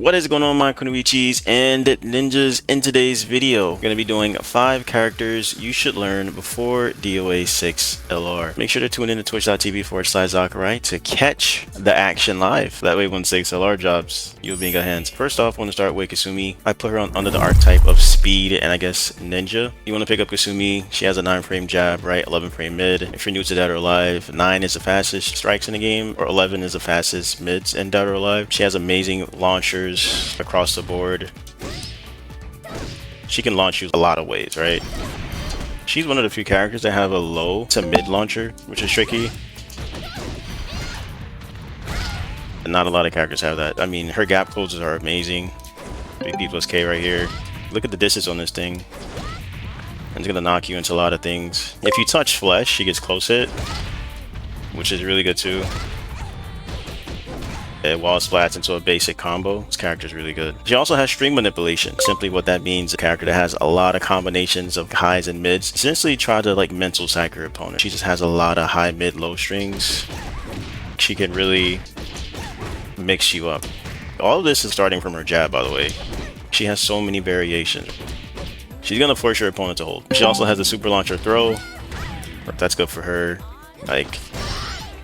What is going on, my Kunoichis and ninjas? In today's video, we're going to be doing 5 characters you should learn before DOA6LR. Make sure to tune in to twitch.tv/ZakkuRye to catch the action live. That way when 6LR drops, you'll be in good hands. First off, I want to start with Kasumi. I put her on under the archetype of speed and I guess ninja. You want to pick up Kasumi. She has a 9-frame jab, right? 11-frame mid. If you're new to Dead or Alive, 9 is the fastest strikes in the game, or 11 is the fastest mids in Dead or Alive. She has amazing launchers across the board. She can launch you a lot of ways, right? She's one of the few characters that have a low to mid launcher, which is tricky. And not a lot of characters have that. I mean, her gap closes are amazing. Big D plus K right here. Look at the distance on this thing. And it's gonna knock you into a lot of things. If you touch flesh, she gets close hit, which is really good too. It wall splats into a basic combo. This character is really good. She also has string manipulation. Simply what that means, a character that has a lot of combinations of highs and mids. Essentially try to like mental sack her opponent. She just has a lot of high, mid, low strings. She can really mix you up. All of this is starting from her jab, by the way. She has so many variations. She's gonna force your opponent to hold. She also has a super launcher throw. That's good for her. Like,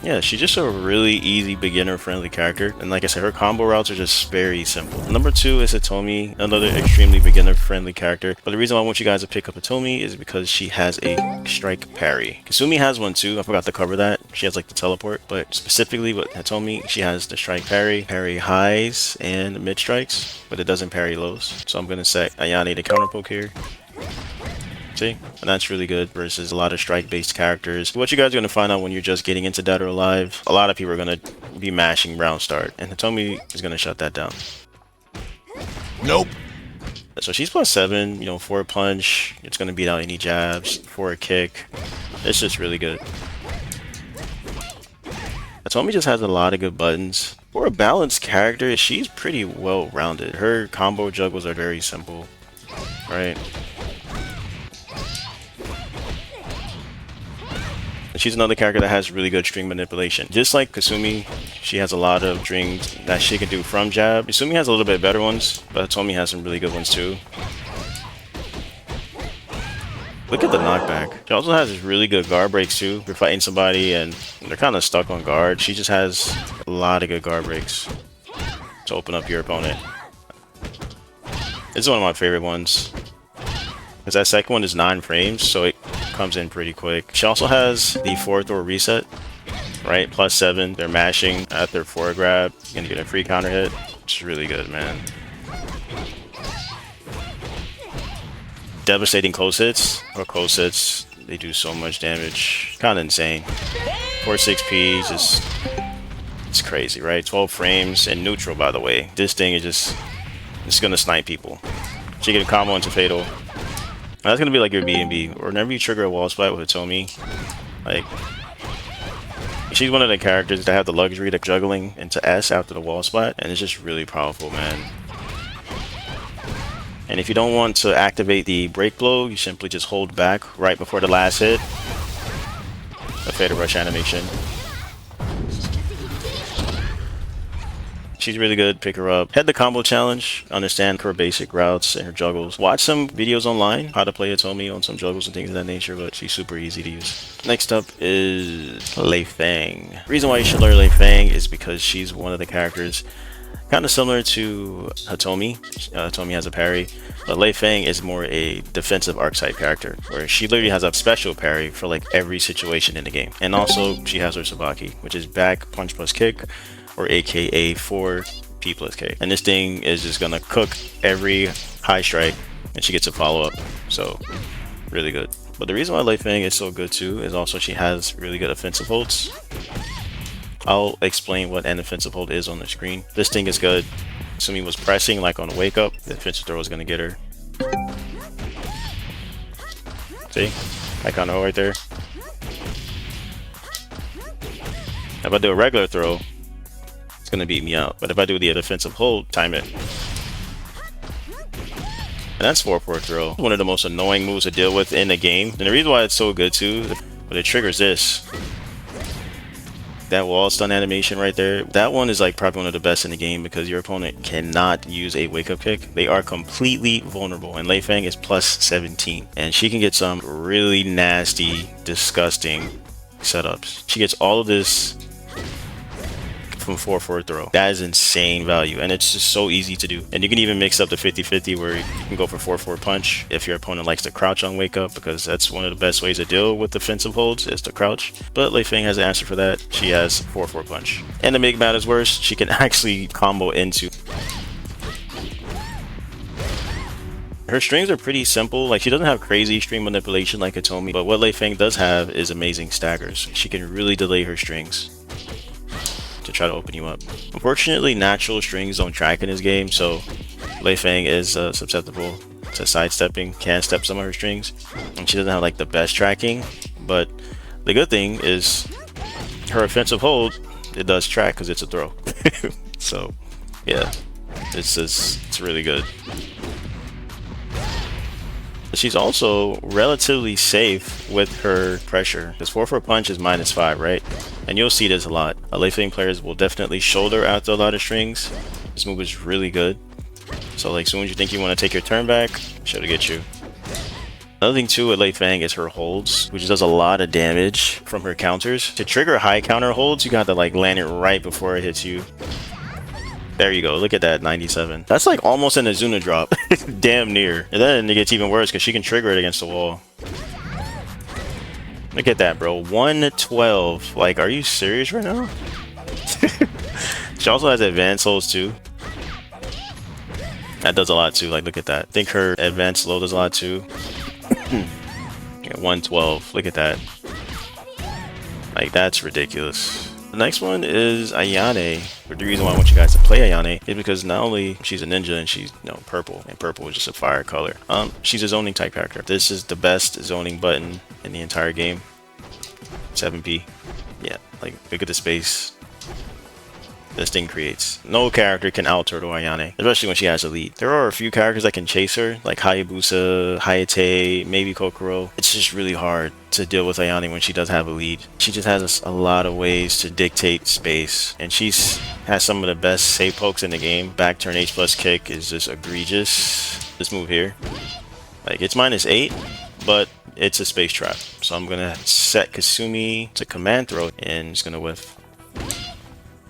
yeah, she's just a really easy beginner-friendly character, and like I said, her combo routes are just very simple. Number 2 is Hitomi, another extremely beginner-friendly character. But the reason why I want you guys to pick up Hitomi is because she has a strike parry. Kasumi has one too. I forgot to cover that. She has like the teleport, but specifically with Hitomi, she has the strike parry highs and mid strikes, but it doesn't parry lows. So I'm gonna set Ayane to counter poke here. See? And that's really good versus a lot of strike-based characters. What you guys are going to find out when you're just getting into Dead or Alive, a lot of people are going to be mashing round start, and Hitomi is going to shut that down. Nope. So she's +7, you know, 4 punch. It's going to beat out any jabs, 4 kick. It's just really good. Hitomi just has a lot of good buttons. For a balanced character, she's pretty well-rounded. Her combo juggles are very simple, right? She's another character that has really good string manipulation. Just like Kasumi, she has a lot of strings that she can do from jab. Kasumi has a little bit better ones, but Hitomi has some really good ones too. Look at the knockback. She also has really good guard breaks too. If you're fighting somebody and they're kind of stuck on guard, she just has a lot of good guard breaks to open up your opponent. This is one of my favorite ones. Because that second one is 9 frames, so it comes in pretty quick. She also has the 4-throw reset, right? +7. They're mashing at their 4 grab. You're gonna get a free counter hit. It's really good, man. Devastating close hits, or close hits. They do so much damage. Kind of insane. 4-6P, just it's crazy, right? 12 frames and neutral, by the way. This thing is just it's gonna snipe people. She can combo into fatal. That's gonna be like your B&B. Whenever you trigger a wall splat with Hitomi, like, she's one of the characters that have the luxury of juggling into S after the wall splat, and it's just really powerful, man. And if you don't want to activate the break blow, you simply just hold back right before the last hit. A fatal rush animation. She's really good. Pick her up. Head the combo challenge. Understand her basic routes and her juggles. Watch some videos online how to play Hitomi on some juggles and things of that nature, but she's super easy to use. Next up is Leifang. The reason why you should learn Leifang is because she's one of the characters kind of similar to Hitomi. Hitomi has a parry, but Leifang is more a defensive archetype character, where she literally has a special parry for like every situation in the game. And also, she has her Sabaki, which is back punch plus kick, or aka 4P plus K. And this thing is just gonna cook every high strike, and she gets a follow-up. So, really good. But the reason why Leifang is so good too is also she has really good offensive holds. I'll explain what an offensive hold is on the screen. This thing is good. Kasumi was pressing like on a wake up, the offensive throw is gonna get her. See? I kind of right there. If I do a regular throw, it's gonna beat me out. But if I do the defensive hold, time it. And that's 4-4 throw. One of the most annoying moves to deal with in the game. And the reason why it's so good too, but it triggers this. That wall stun animation right there, that one is like probably one of the best in the game because your opponent cannot use a wake up kick. They are completely vulnerable, and Leifang is plus 17, and she can get some really nasty, disgusting setups. She gets all of this from 4 throw. That is insane value, and it's just so easy to do. And you can even mix up the 50-50 where you can go for 4 punch if your opponent likes to crouch on wake up, because that's one of the best ways to deal with defensive holds is to crouch. But Leifang has an answer for that. She has 4 punch. And to make matters worse, she can actually combo into. Her strings are pretty simple. Like, she doesn't have crazy string manipulation like Hitomi, but what Leifang does have is amazing staggers. She can really delay her strings to try to open you up. Unfortunately, natural strings don't track in this game, so Leifang is susceptible to sidestepping, can step some of her strings, and she doesn't have like the best tracking. But the good thing is her offensive hold, it does track because it's a throw. So yeah, it's really good. She's also relatively safe with her pressure, because 4 punch is -5, right? And you'll see this a lot. Leifang players will definitely shoulder after a lot of strings. This move is really good. So like, soon as you think you want to take your turn back, she'll get you. Another thing too with Leifang is her holds, which does a lot of damage from her counters. To trigger high counter holds, you got to like land it right before it hits you. There you go, look at that, 97. That's like almost an Azuna drop. Damn near. And then it gets even worse because she can trigger it against the wall. Look at that, bro. 112. Like, are you serious right now? She also has advanced holds too. That does a lot too. Like, look at that. I think her advanced low does a lot too. Yeah, 112. Look at that. Like, that's ridiculous. The next one is Ayane. But the reason why I want you guys to play Ayane is because not only she's a ninja and she's, you know, purple, and purple is just a fire color. She's a zoning type character. This is the best zoning button in the entire game. 7p. Yeah, like, look at the space this thing creates. No character can out-turtle Ayane, especially when she has a lead. There are a few characters that can chase her, like Hayabusa, Hayate, maybe Kokoro. It's just really hard to deal with Ayane when she does have a lead. She just has a lot of ways to dictate space, and she's has some of the best save pokes in the game. Back turn H+ kick is just egregious. This move here, like, it's -8, but it's a space trap. So I'm gonna set Kasumi to command throw and just gonna whiff.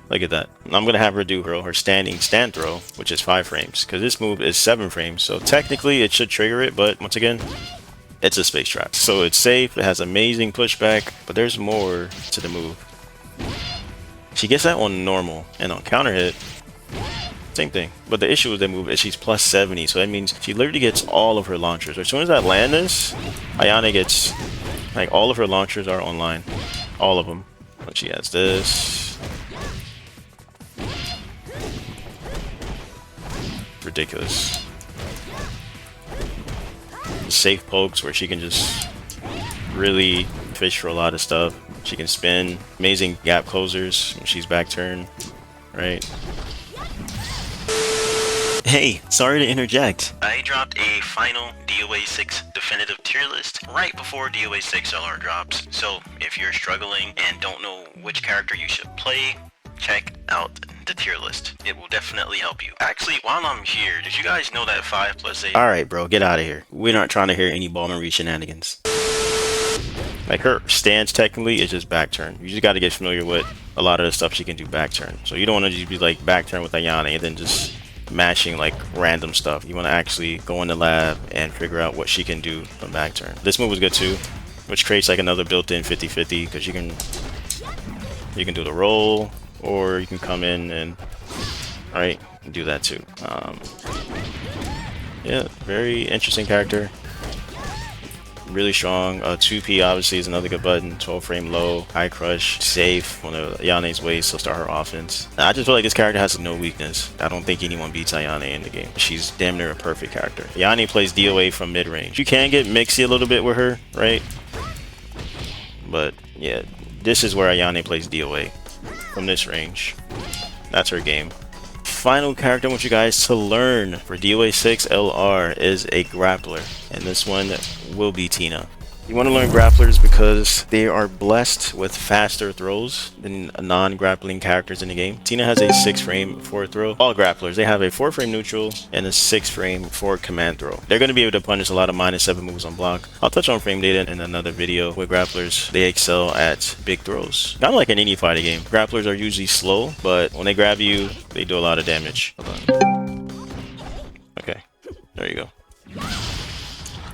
Look at that. I'm going to have her do her standing stand throw, which is 5 frames, because this move is 7 frames. So technically it should trigger it, but once again, it's a space trap. So it's safe, it has amazing pushback, but there's more to the move. She gets that on normal, and on counter hit, same thing. But the issue with that move is she's plus 70, so that means she literally gets all of her launchers. As soon as I land this, Ayane gets, like, all of her launchers are online. All of them. But she has this. Ridiculous. Safe pokes where she can just really fish for a lot of stuff. She can spin. Amazing gap closers when she's back turn, right? Hey, sorry to interject. I dropped a final DOA6 definitive tier list right before DOA6LR drops. So if you're struggling and don't know which character you should play, check out the tier list. It will definitely help you. Actually, while I'm here, did you guys know that 5+8? Alright, bro, get out of here. We're not trying to hear any ball and reach shenanigans. Like, her stance technically is just back turn. You just got to get familiar with a lot of the stuff she can do back turn. So you don't want to just be like back turn with Ayane and then just mashing like random stuff. You want to actually go in the lab and figure out what she can do from back turn. This move is good too, which creates like another built-in 50-50, because you can do the roll, or you can come in and do that too. Yeah, very interesting character. Really strong. 2P obviously is another good button. 12 frame low, high crush, safe. One of Ayane's ways to start her offense. I just feel like this character has no weakness. I don't think anyone beats Ayane in the game. She's damn near a perfect character. Ayane plays DOA from mid range. You can get mixy a little bit with her, right? But yeah, this is where Ayane plays DOA. From this range. That's her game. Final character I want you guys to learn for DOA6LR is a grappler, and this one will be Tina. You want to learn grapplers because they are blessed with faster throws than non-grappling characters in the game. Tina has a 6-frame forward throw. All grapplers, they have a 4-frame neutral and a 6-frame forward command throw. They're going to be able to punish a lot of -7 moves on block. I'll touch on frame data in another video. With grapplers, they excel at big throws. Kind of like in any fighting game. Grapplers are usually slow, but when they grab you, they do a lot of damage. Hold on. Okay, there you go.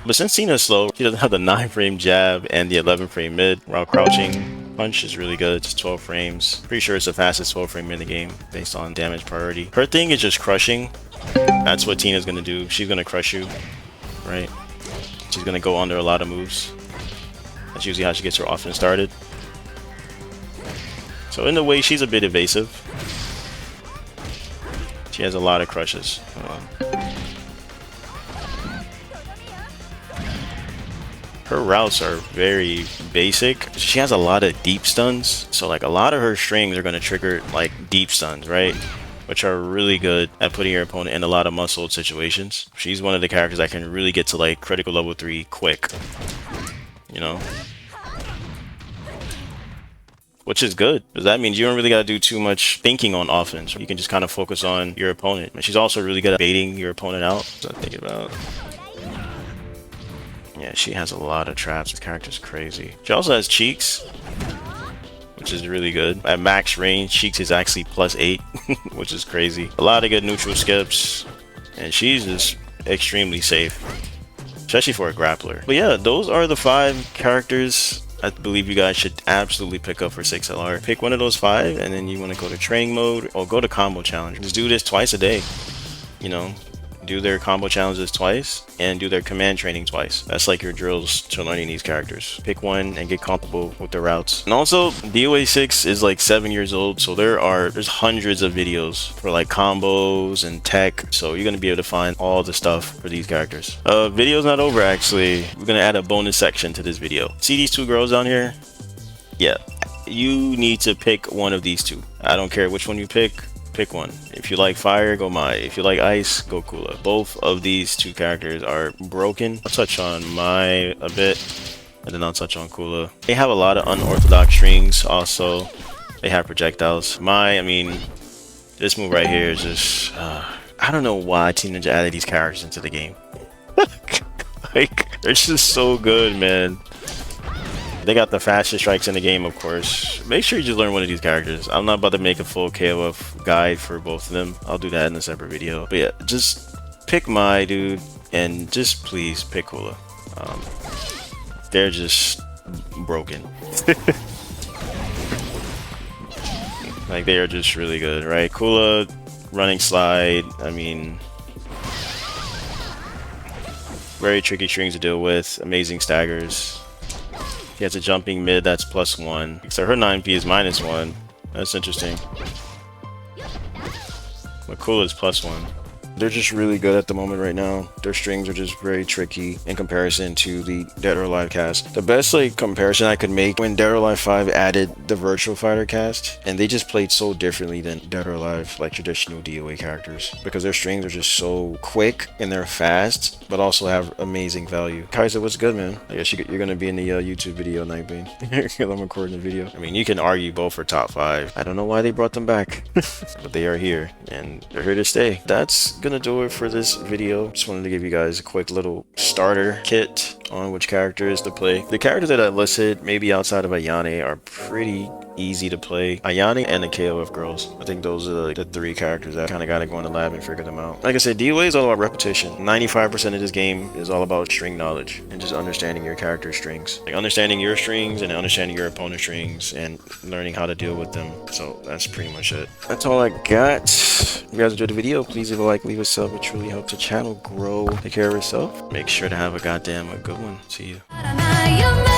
But since Tina's slow, she doesn't have the 9-frame jab and the 11-frame mid. While crouching punch is really good. It's 12 frames. Pretty sure it's the fastest 12-frame in the game based on damage priority. Her thing is just crushing. That's what Tina's gonna do. She's gonna crush you, right? She's gonna go under a lot of moves. That's usually how she gets her offense started. So in a way, she's a bit evasive. She has a lot of crushes. Her routes are very basic. She has a lot of deep stuns, so like a lot of her strings are going to trigger like deep stuns, right? Which are really good at putting your opponent in a lot of muscled situations. She's one of the characters that can really get to like critical level 3 quick, you know? Which is good, because that means you don't really got to do too much thinking on offense. You can just kind of focus on your opponent. And she's also really good at baiting your opponent out. So I think about... Yeah, she has a lot of traps. This character's crazy. She also has cheeks, which is really good. At max range, cheeks is actually +8, which is crazy. A lot of good neutral skips, and she's just extremely safe, especially for a grappler. But yeah, those are the 5 characters I believe you guys should absolutely pick up for 6LR. Pick one of those 5, and then you want to go to training mode or go to combo challenge. Just do this twice a day, you know? Do their combo challenges twice and do their command training twice. That's like your drills to learning these characters. Pick one and get comfortable with the routes. And also, DOA6 is like 7 years old, so there's hundreds of videos for like combos and tech. So you're gonna be able to find all the stuff for these characters. Video's not over actually. We're gonna add a bonus section to this video. See these 2 girls down here? Yeah, you need to pick one of these 2. I don't care which one you pick. Pick one. If you like fire, go Mai. If you like ice, go Kula. Both of these 2 characters are broken. I'll touch on Mai a bit, and then I'll touch on Kula. They have a lot of unorthodox strings. Also, they have projectiles. Mai, I mean, this move right here is just... I don't know why Team Ninja added these characters into the game. Like, they're just so good, man. They got the fastest strikes in the game, of course. Make sure you just learn one of these characters. I'm not about to make a full KOF guide for both of them. I'll do that in a separate video. But yeah, just pick Mai, dude, and just please pick Kula. They're just broken. Like, they are just really good, right? Kula, running slide, I mean... Very tricky strings to deal with. Amazing staggers. He has a jumping mid that's +1. So her 9p is -1. That's interesting. But Kula is +1. They're just really good at the moment right now. Their strings are just very tricky in comparison to the Dead or Alive cast. The best like comparison I could make when Dead or Alive 5 added the Virtual Fighter cast, and they just played so differently than Dead or Alive like traditional DOA characters, because their strings are just so quick and they're fast, but also have amazing value. Kaiser, what's good, man? I guess you're gonna be in the YouTube video, Nightbane. I'm recording the video. I mean, you can argue both for top 5. I don't know why they brought them back, but they are here and they're here to stay. That's gonna do it for this video. Just wanted to give you guys a quick little starter kit on which characters to play. The characters that I listed, maybe outside of Ayane, are pretty easy to play. Ayane and the KOF girls. I think those are like the 3 characters that kind of got to go in the lab and figure them out. Like I said, DOA is all about repetition. 95% of this game is all about string knowledge and just understanding your character strings. Like understanding your strings and understanding your opponent's strings and learning how to deal with them. So that's pretty much it. That's all I got. If you guys enjoyed the video, please leave a like, leave a sub. It truly helps the channel grow. Take care of yourself. Make sure to have a good one. See you.